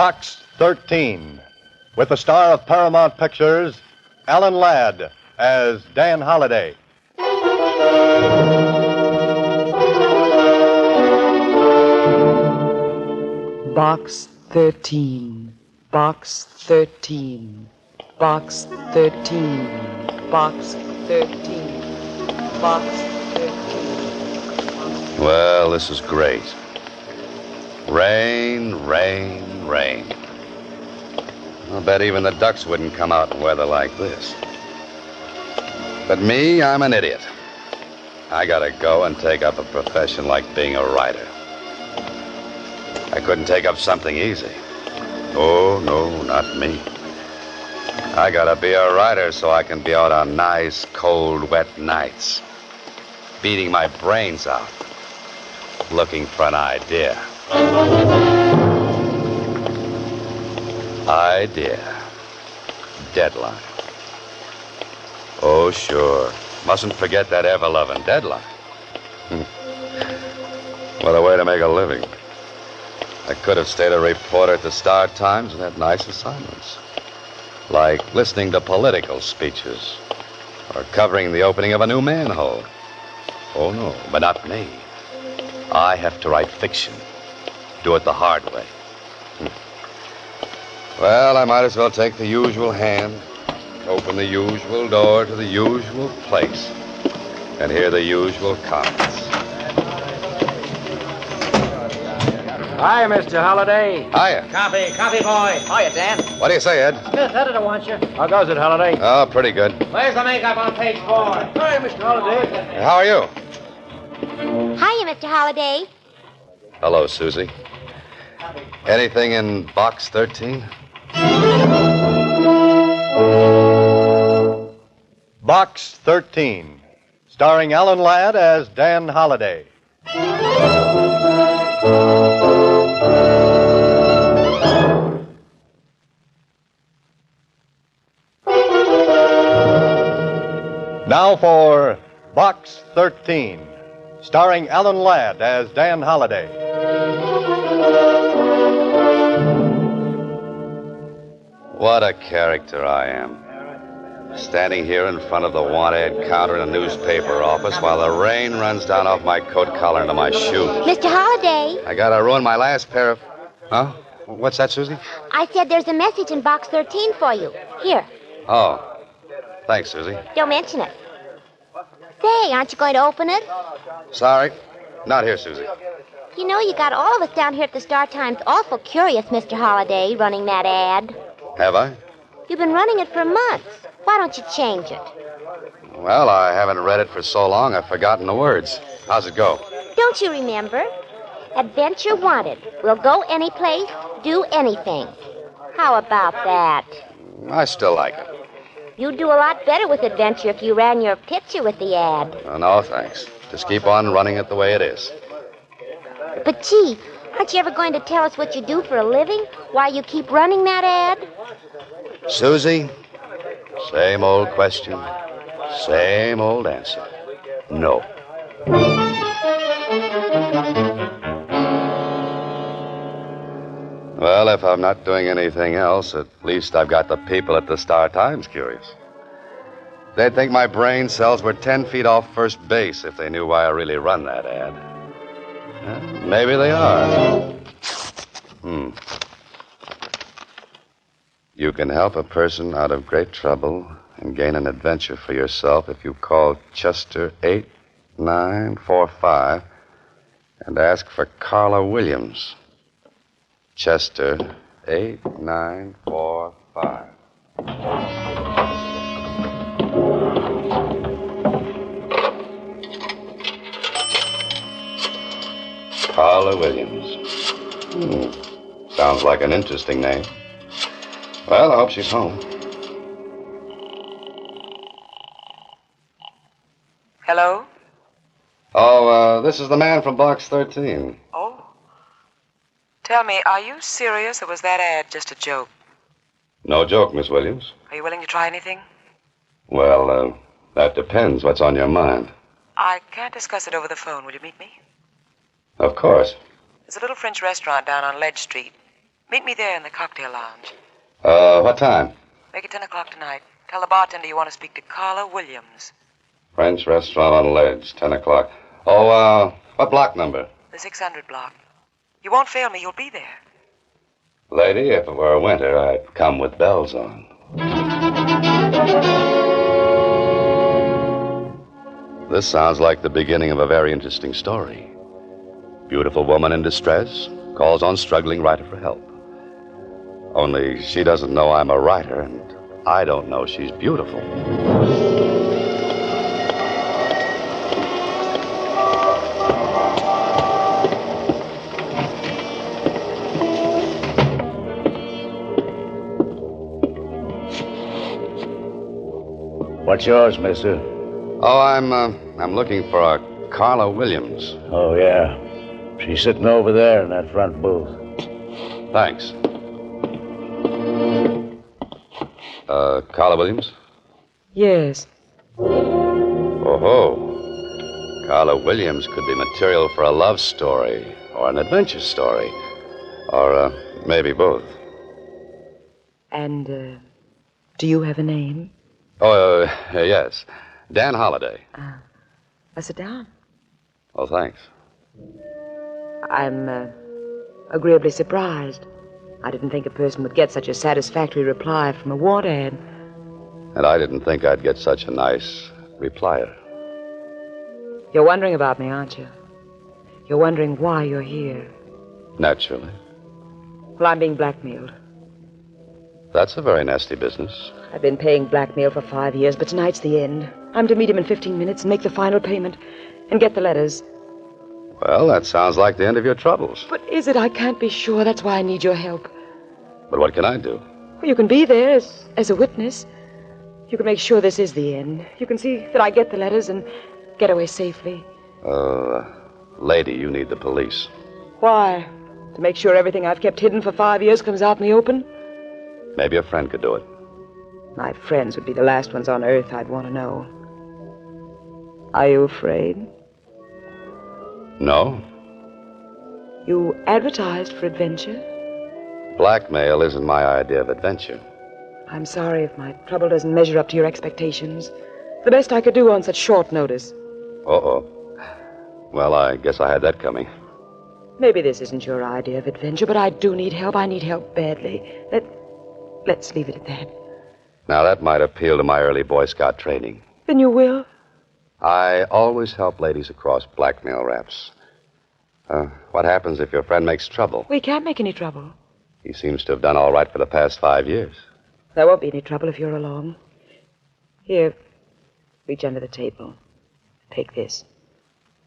Box 13, with the star of Paramount Pictures, Alan Ladd, as Dan Holliday. Box 13, Box 13, Box 13, Box 13, Box 13. Well, this is great. Rain, rain, rain. I'll bet even the ducks wouldn't come out in weather like this. But me, I'm an idiot. I gotta go and take up a profession like being a writer. I couldn't take up something easy. Oh, no, not me. I gotta be a writer so I can be out on nice, cold, wet nights, beating my brains out, looking for an idea. Idea. Deadline. Oh, sure. Mustn't forget that ever-loving deadline. What a way to make a living. I could have stayed a reporter at the Star Times and had nice assignments, like listening to political speeches or covering the opening of a new manhole. Oh, no, but not me. I have to write fiction. Do it the hard way. Well, I might as well take the usual hand, open the usual door to the usual place, and hear the usual comments. Hi, Mr. Holliday. Hiya. Coffee boy. Hiya, Dan. What do you say, Ed? Smith, editor wants you. How goes it, Holliday? Oh, pretty good. Where's the makeup on page 4? Hi, Mr. Holliday. How are you? Hiya, Mr. Holliday. Hello, Susie. Anything in Box 13? Box 13, starring Alan Ladd as Dan Holliday. Now for Box 13, starring Alan Ladd as Dan Holliday. What a character I am. Standing here in front of the want-ad counter in a newspaper office while the rain runs down off my coat collar into my shoes. Mr. Holliday, I gotta ruin my last pair of... Huh? What's that, Susie? I said there's a message in box 13 for you. Here, Oh. Thanks, Susie. don't mention it. Say, aren't you going to open it? Sorry. Not here, Susie. You know, you got all of us down here at the Star Times awful curious, Mr. Holliday, running that ad. Have I? You've been running it for months. Why don't you change it? Well, I haven't read it for so long I've forgotten the words. How's it go? Don't you remember? Adventure wanted. We'll go any place, do anything. How about that? I still like it. You'd do a lot better with adventure if you ran your picture with the ad. Oh, no, thanks. Just keep on running it the way it is. But, gee, aren't you ever going to tell us what you do for a living? Why you keep running that ad? Susie, same old question, same old answer. No. Well, if I'm not doing anything else, at least I've got the people at the Star Times curious. They'd think my brain cells were 10 feet off first base if they knew why I really run that ad. Maybe they are. You can help a person out of great trouble and gain an adventure for yourself if you call Chester 8945 and ask for Carla Williams. Chester 8945. Carla Williams. Sounds like an interesting name. Well, I hope she's home. Hello? Oh, this is the man from Box 13. Oh. Tell me, are you serious or was that ad just a joke? No joke, Miss Williams. Are you willing to try anything? Well, that depends. What's on your mind? I can't discuss it over the phone. Will you meet me? Of course. There's a little French restaurant down on Ledge Street. Meet me there in the cocktail lounge. What time? Make it 10 o'clock tonight. Tell the bartender you want to speak to Carla Williams. French restaurant on Ledge, 10 o'clock. Oh, what block number? The 600 block. You won't fail me. You'll be there. Lady, if it were winter, I'd come with bells on. This sounds like the beginning of a very interesting story. Beautiful woman in distress calls on struggling writer for help. Only she doesn't know I'm a writer, and I don't know she's beautiful. What's yours, mister? Oh, I'm looking for a Carla Williams. Oh, yeah. She's sitting over there in that front booth. Thanks. Carla Williams? Yes. Oh-ho. Carla Williams could be material for a love story, or an adventure story, or maybe both. And, do you have a name? Oh, yes. Dan Holliday. Sit down. Oh, thanks. I'm, agreeably surprised. I didn't think a person would get such a satisfactory reply from a want ad. And I didn't think I'd get such a nice replier. You're wondering about me, aren't you? You're wondering why you're here. Naturally. Well, I'm being blackmailed. That's a very nasty business. I've been paying blackmail for 5 years, but tonight's the end. I'm to meet him in 15 minutes and make the final payment and get the letters. Well, that sounds like the end of your troubles. But is it? I can't be sure. That's why I need your help. But what can I do? Well, you can be there as a witness. You can make sure this is the end. You can see that I get the letters and get away safely. Lady, you need the police. Why? To make sure everything I've kept hidden for 5 years comes out in the open? Maybe a friend could do it. My friends would be the last ones on earth I'd want to know. Are you afraid? No. You advertised for adventure? Blackmail isn't my idea of adventure. I'm sorry if my trouble doesn't measure up to your expectations. The best I could do on such short notice. Uh-oh. Well, I guess I had that coming. Maybe this isn't your idea of adventure, but I do need help. I need help badly. Let's leave it at that. Now, that might appeal to my early Boy Scout training. Then you will? I always help ladies across blackmail raps. What happens if your friend makes trouble? We can't make any trouble. He seems to have done all right for the past 5 years. There won't be any trouble if you're along. Here, reach under the table. Take this.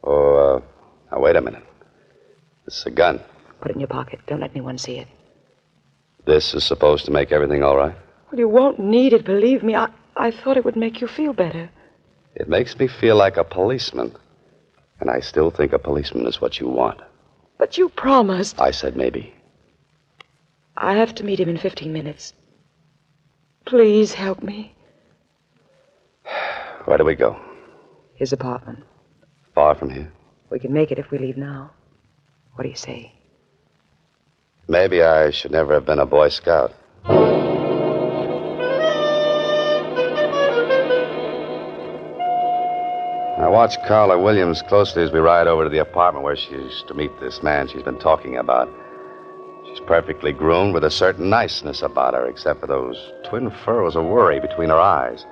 Oh, now, wait a minute. This is a gun. Put it in your pocket. Don't let anyone see it. This is supposed to make everything all right? Well, you won't need it, believe me. I thought it would make you feel better. It makes me feel like a policeman. And I still think a policeman is what you want. But you promised. I said maybe. I have to meet him in 15 minutes. Please help me. Where do we go? His apartment. Far from here? We can make it if we leave now. What do you say? Maybe I should never have been a Boy Scout. I watch Carla Williams closely as we ride over to the apartment where she's to meet this man she's been talking about. She's perfectly groomed with a certain niceness about her, except for those twin furrows of worry between her eyes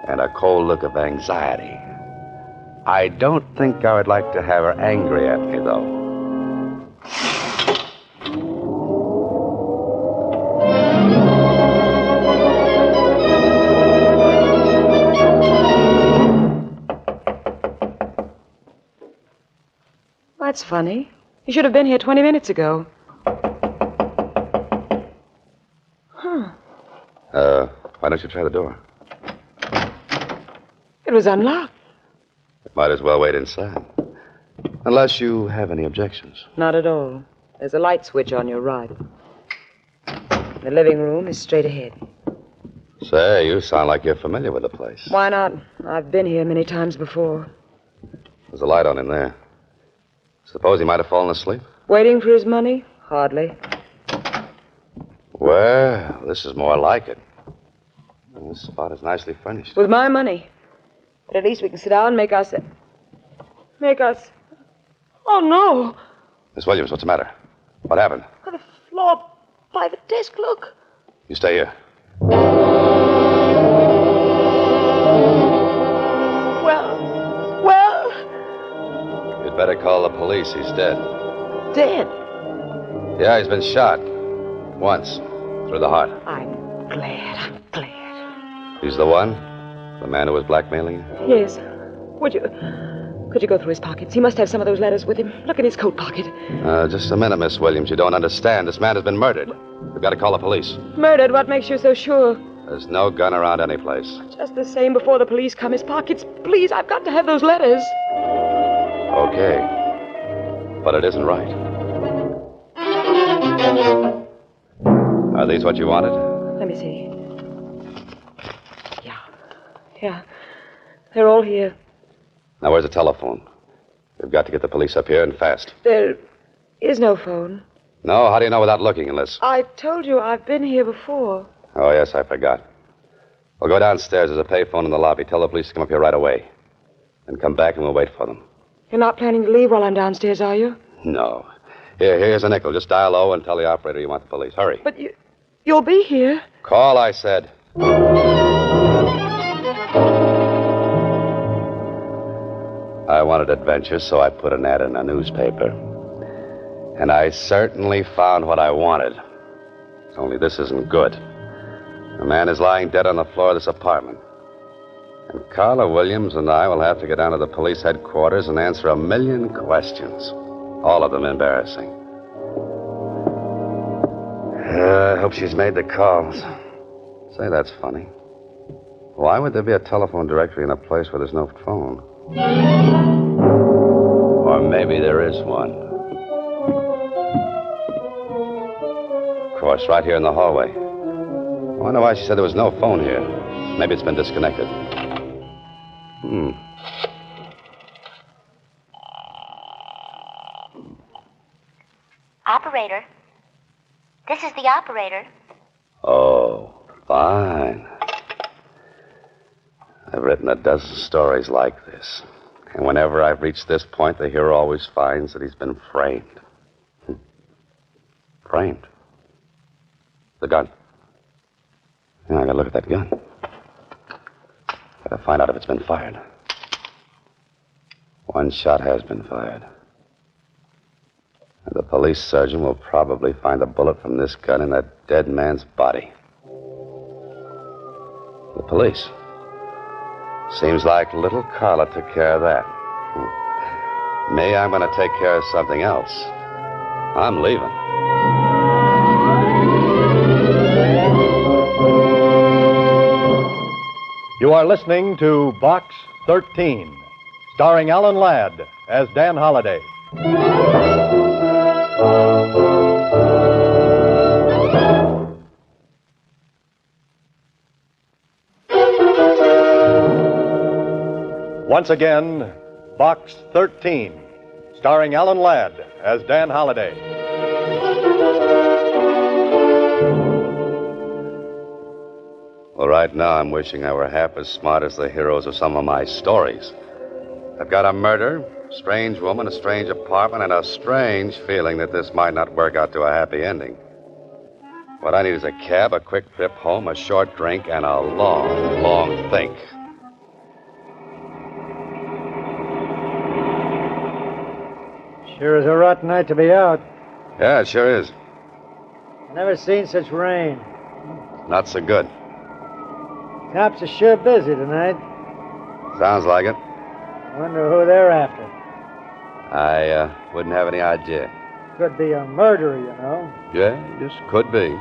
and a cold look of anxiety. I don't think I would like to have her angry at me, though. That's funny. You should have been here 20 minutes ago. Why don't you try the door? It was unlocked. Might as well wait inside. Unless you have any objections. Not at all. There's a light switch on your right. The living room is straight ahead. Say, you sound like you're familiar with the place. Why not? I've been here many times before. There's a light on in there. Suppose he might have fallen asleep? Waiting for his money? Hardly. Well, this is more like it. This spot is nicely furnished. With my money. But at least we can sit down and make us... Oh, no. Miss Williams, what's the matter? What happened? On the floor by the desk, look. You stay here. Well... You'd better call the police. He's dead. Dead. Yeah, he's been shot. Once. Through the heart. I'm glad. He's the one? The man who was blackmailing you? Yes. Could you go through his pockets? He must have some of those letters with him. Look in his coat pocket. Just a minute, Miss Williams. You don't understand. This man has been murdered. We've got to call the police. Murdered? What makes you so sure? There's no gun around any place. Just the same before the police come. His pockets. Please, I've got to have those letters. Okay. But it isn't right. Are these what you wanted? Let me see. Yeah. They're all here. Now, where's the telephone? We've got to get the police up here and fast. There is no phone. No? How do you know without looking unless... I told you I've been here before. Oh, yes, I forgot. We'll go downstairs. There's a payphone in the lobby. Tell the police to come up here right away. Then come back and we'll wait for them. You're not planning to leave while I'm downstairs, are you? No. Here's a nickel. Just dial O and tell the operator you want the police. Hurry. But you'll be here. Call, I said. I wanted adventure, so I put an ad in a newspaper. And I certainly found what I wanted. Only this isn't good. A man is lying dead on the floor of this apartment. And Carla Williams and I will have to get down to the police headquarters and answer 1,000,000 questions. All of them embarrassing. I hope she's made the calls. Say, that's funny. Why would there be a telephone directory in a place where there's no phone? Or maybe there is one. Of course, right here in the hallway. I wonder why she said there was no phone here. Maybe it's been disconnected. Operator. This is the operator. Oh, fine. I've written a dozen stories like this. And whenever I've reached this point, the hero always finds that he's been framed. Framed? The gun. Yeah, I gotta look at that gun. Gotta find out if it's been fired. One shot has been fired. And the police surgeon will probably find a bullet from this gun in that dead man's body. The police. Seems like little Carla took care of that. Me, I'm going to take care of something else. I'm leaving. You are listening to Box 13, starring Alan Ladd as Dan Holliday. Once again, Box 13, starring Alan Ladd as Dan Holliday. Well, right now I'm wishing I were half as smart as the heroes of some of my stories. I've got a murder, a strange woman, a strange apartment, and a strange feeling that this might not work out to a happy ending. What I need is a cab, a quick trip home, a short drink, and a long, long think. Sure is a rotten night to be out. Yeah, it sure is. Never seen such rain. Not so good. Cops are sure busy tonight. Sounds like it. Wonder who they're after. I wouldn't have any idea. Could be a murderer, you know. Yeah, just could be.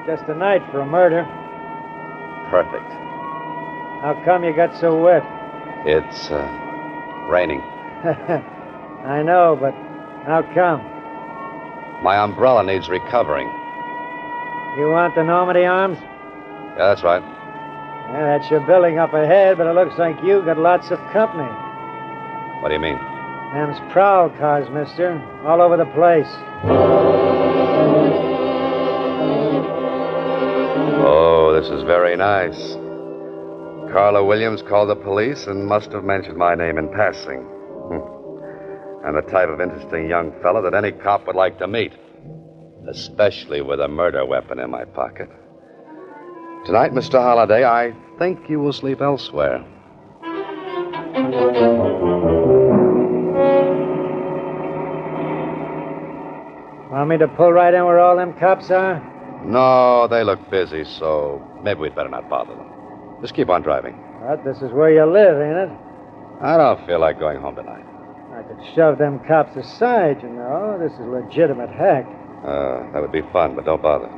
Just a night for a murder. Perfect. How come you got so wet? It's raining. I know, but how come? My umbrella needs recovering. You want the Normandy Arms? Yeah, that's right. Yeah, that's your building up ahead, but it looks like you got lots of company. What do you mean? Them's prowl cars, mister. All over the place. this is very nice. Carla Williams called the police and must have mentioned my name in passing. I'm the type of interesting young fellow that any cop would like to meet, especially with a murder weapon in my pocket. Tonight, Mr. Holliday, I think you will sleep elsewhere. Want me to pull right in where all them cops are? No, they look busy, so maybe we'd better not bother them. Just keep on driving. But this is where you live, ain't it? I don't feel like going home tonight. I could shove them cops aside, you know. This is legitimate hack. That would be fun, but don't bother.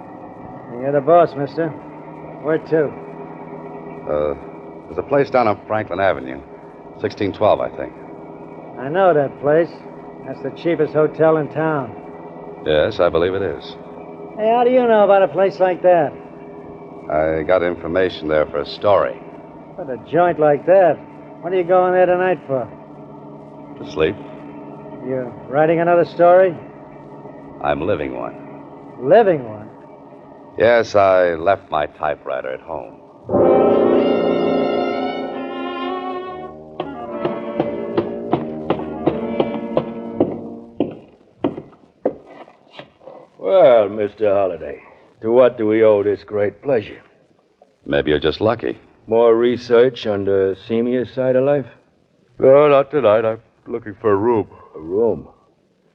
You're the boss, mister. Where to? There's a place down on Franklin Avenue. 1612, I think. I know that place. That's the cheapest hotel in town. Yes, I believe it is. Hey, how do you know about a place like that? I got information there for a story. But a joint like that, what are you going there tonight for? To sleep? You writing another story? I'm living one. Living one? Yes, I left my typewriter at home. Well, Mr. Holliday, to what do we owe this great pleasure? Maybe you're just lucky. More research on the seamier side of life? No, not tonight. I'm looking for a room. A room.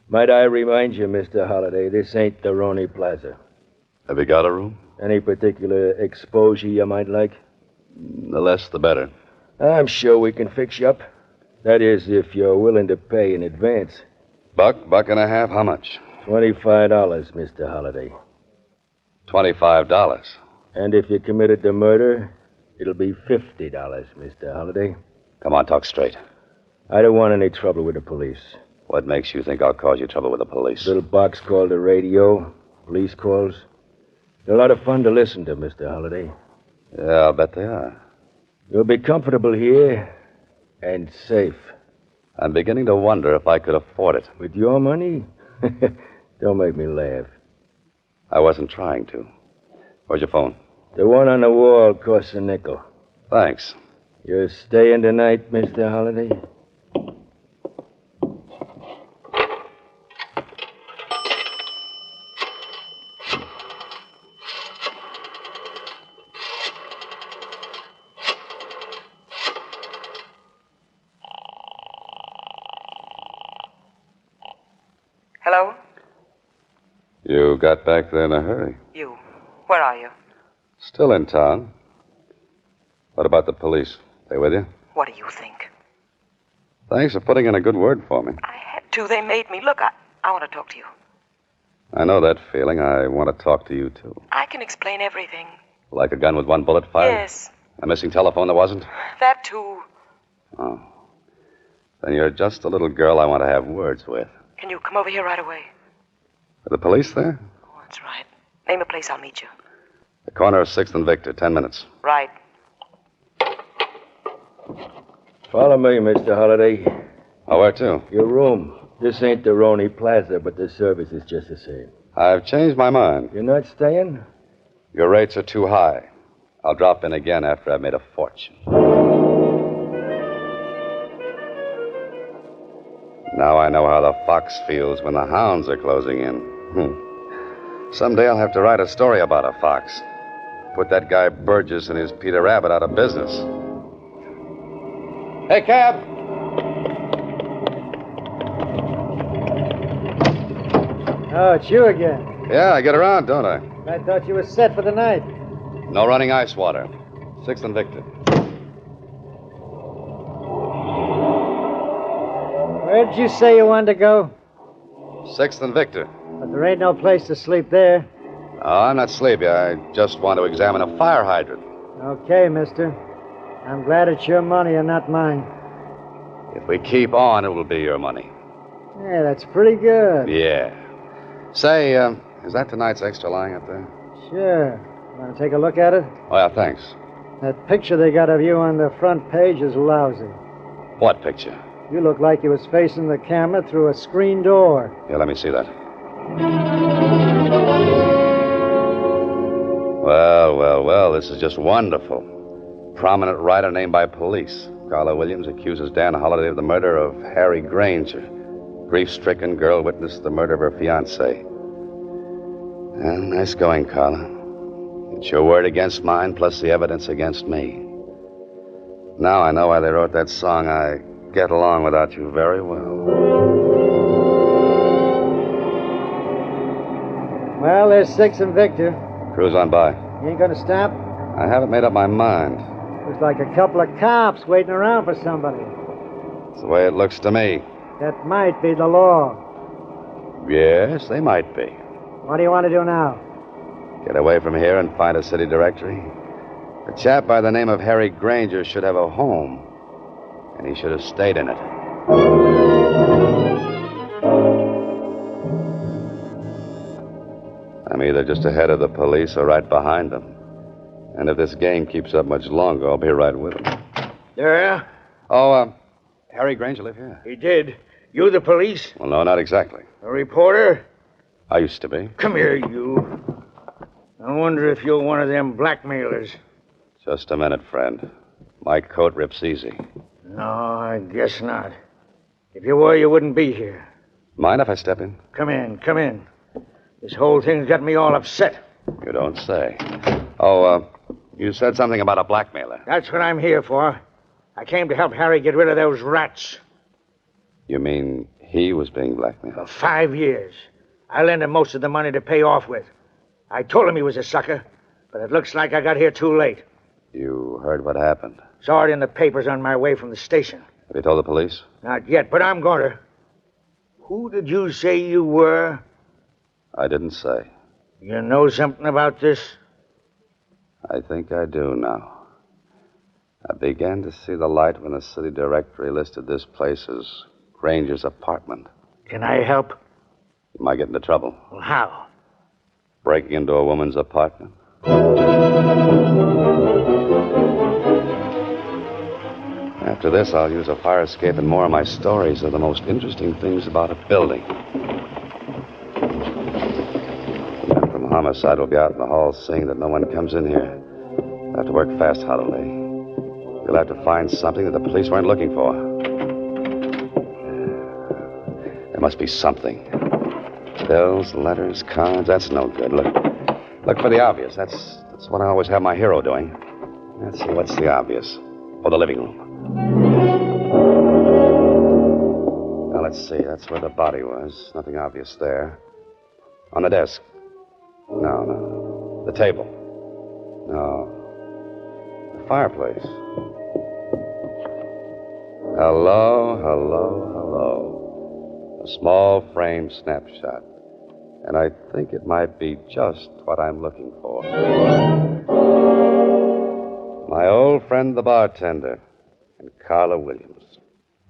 Might I remind you, Mr. Holliday, this ain't the Roney Plaza. Have you got a room? Any particular exposure you might like? The less, the better. I'm sure we can fix you up. That is, if you're willing to pay in advance. Buck and a half? How much? $25, Mr. Holliday. $25. And if you committed the murder, it'll be $50, Mr. Holliday. Come on, talk straight. I don't want any trouble with the police. What makes you think I'll cause you trouble with the police? Little box called the radio, police calls. They're a lot of fun to listen to, Mr. Holliday. Yeah, I'll bet they are. You'll be comfortable here and safe. I'm beginning to wonder if I could afford it. With your money? Don't make me laugh. I wasn't trying to. Where's your phone? The one on the wall costs a nickel. Thanks. You're staying tonight, Mr. Holliday? Hello? You got back there in a hurry. You. Where are you? Still in town. What about the police? They with you? What do you think? Thanks for putting in a good word for me. I had to. They made me. Look, I want to talk to you. I know that feeling. I want to talk to you, too. I can explain everything. Like a gun with one bullet fired? Yes. A missing telephone that wasn't? That, too. Oh. Then you're just a little girl I want to have words with. Can you come over here right away? Are the police there? Oh, that's right. Name a place, I'll meet you. The corner of 6th and Victor, 10 minutes. Right. Follow me, Mr. Holliday. Oh, where to? Your room. This ain't the Roney Plaza, but the service is just the same. I've changed my mind. You're not staying? Your rates are too high. I'll drop in again after I've made a fortune. Now I know how the fox feels when the hounds are closing in. Someday I'll have to write a story about a fox. Put that guy Burgess and his Peter Rabbit out of business. Hey, cab! Oh, it's you again. Yeah, I get around, don't I? I thought you were set for the night. No running ice water. 6th and Victor. Where did you say you wanted to go? 6th and Victor. But there ain't no place to sleep there. Oh, I'm not sleepy. I just want to examine a fire hydrant. Okay, mister. I'm glad it's your money and not mine. If we keep on, it will be your money. Yeah, that's pretty good. Yeah. Say, is that tonight's extra lying up there? Sure. Want to take a look at it? Oh, yeah, thanks. That picture they got of you on the front page is lousy. What picture? You look like you was facing the camera through a screen door. Here, let me see that. Well, this is just wonderful. Prominent writer named by police. Carla Williams accuses Dan Holliday of the murder of Harry Granger. Grief-stricken girl witnessed the murder of her fiancé. Well, nice going, Carla. It's your word against mine, plus the evidence against me. Now I know why they wrote that song, I Get Along Without You Very Well. Well, there's Six and Victor. Cruise on by. You ain't gonna stop? I haven't made up my mind. Looks like a couple of cops waiting around for somebody. It's the way it looks to me. That might be the law. Yes, they might be. What do you want to do now? Get away from here and find a city directory. A chap by the name of Harry Granger should have a home, and he should have stayed in it. I'm either just ahead of the police or right behind them. And if this game keeps up much longer, I'll be right with them. Yeah? Oh, Harry Granger live here? He did. You the police? Well, no, not exactly. A reporter? I used to be. Come here, you. I wonder if you're one of them blackmailers. Just a minute, friend. My coat rips easy. No, I guess not. If you were, you wouldn't be here. Mind if I step in? Come in, come in. This whole thing's got me all upset. You don't say. Oh, you said something about a blackmailer. That's what I'm here for. I came to help Harry get rid of those rats. You mean he was being blackmailed? For 5 years. I lent him most of the money to pay off with. I told him he was a sucker, but it looks like I got here too late. You heard what happened. Saw it in the papers on my way from the station. Have you told the police? Not yet, but I'm going to. Who did you say you were? I didn't say. You know something about this? I think I do now. I began to see the light when the city directory listed this place as Granger's apartment. Can I help? You might get into trouble. Well, how? Breaking into a woman's apartment. After this, I'll use a fire escape, and more of my stories are the most interesting things about a building. The man from homicide will be out in the hall seeing that no one comes in here. You'll have to work fast, Holloway. You'll have to find something that the police weren't looking for. There must be something. Bills, letters, cards, that's no good. Look for the obvious. That's what I always have my hero doing. Let's see, what's the obvious? Oh, the living room. Now, let's see. That's where the body was. Nothing obvious there. On the desk. No. The table. No. The fireplace. Hello. A small frame snapshot. And I think it might be just what I'm looking for. My old friend, the bartender, and Carla Williams.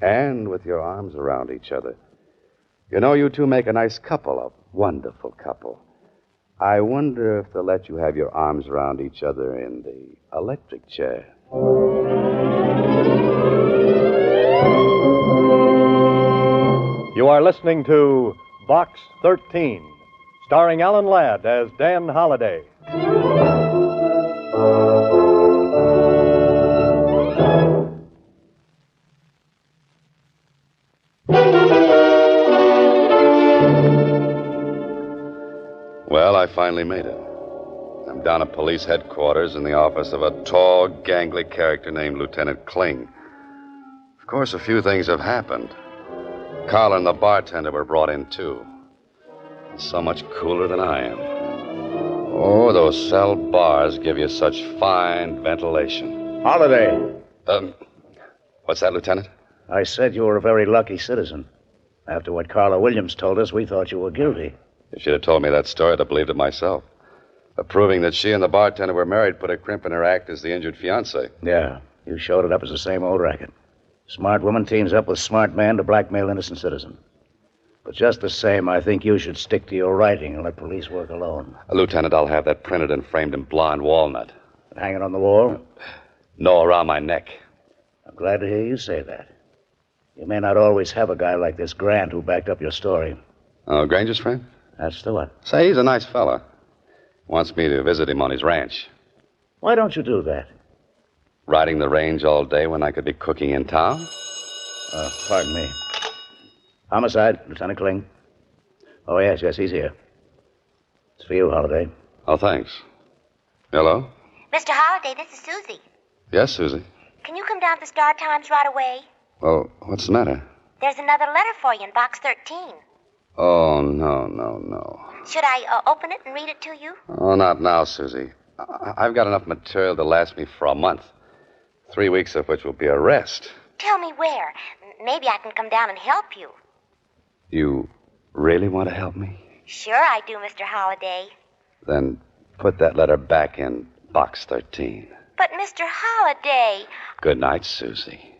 And with your arms around each other. You know, you two make a nice couple, a wonderful couple. I wonder if they'll let you have your arms around each other in the electric chair. You are listening to Box 13, starring Alan Ladd as Dan Holliday. Well, I finally made it. I'm down at police headquarters in the office of a tall, gangly character named Lieutenant Kling. Of course, a few things have happened. Carla and the bartender were brought in, too. So much cooler than I am. Oh, those cell bars give you such fine ventilation. Holiday. What's that, Lieutenant? I said you were a very lucky citizen. After what Carla Williams told us, we thought you were guilty. If she'd have told me that story, I'd have believed it myself. But proving that she and the bartender were married put a crimp in her act as the injured fiancé. Yeah, you showed it up as the same old racket. Smart woman teams up with smart man to blackmail innocent citizen. But just the same, I think you should stick to your writing and let police work alone. Lieutenant, I'll have that printed and framed in blonde walnut. And hang it on the wall? No, around my neck. I'm glad to hear you say that. You may not always have a guy like this Grant who backed up your story. Oh, Granger's friend? That's the one. Say, he's a nice fella. Wants me to visit him on his ranch. Why don't you do that? Riding the range all day when I could be cooking in town? Pardon me. Homicide, Lieutenant Kling. Oh, yes, he's here. It's for you, Holliday. Oh, thanks. Hello? Mr. Holliday, this is Susie. Yes, Susie. Can you come down to the Star Times right away? Well, what's the matter? There's another letter for you in box 13. Oh, no. Should I open it and read it to you? Oh, not now, Susie. I've got enough material to last me for a month. 3 weeks of which will be a rest. Tell me where. Maybe I can come down and help you. You really want to help me? Sure I do, Mr. Holliday. Then put that letter back in box 13. But, Mr. Holliday... Good night, Susie.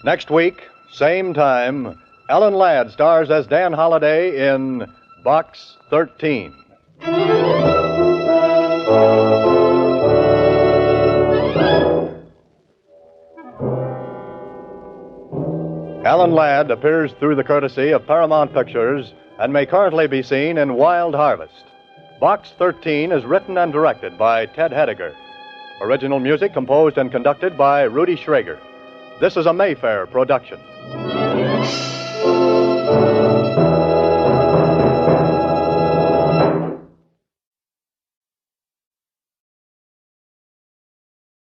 Next week, same time, Alan Ladd stars as Dan Holliday in Box 13. Alan Ladd appears through the courtesy of Paramount Pictures and may currently be seen in Wild Harvest. Box 13 is written and directed by Ted Hediger. Original music composed and conducted by Rudy Schrager. This is a Mayfair production.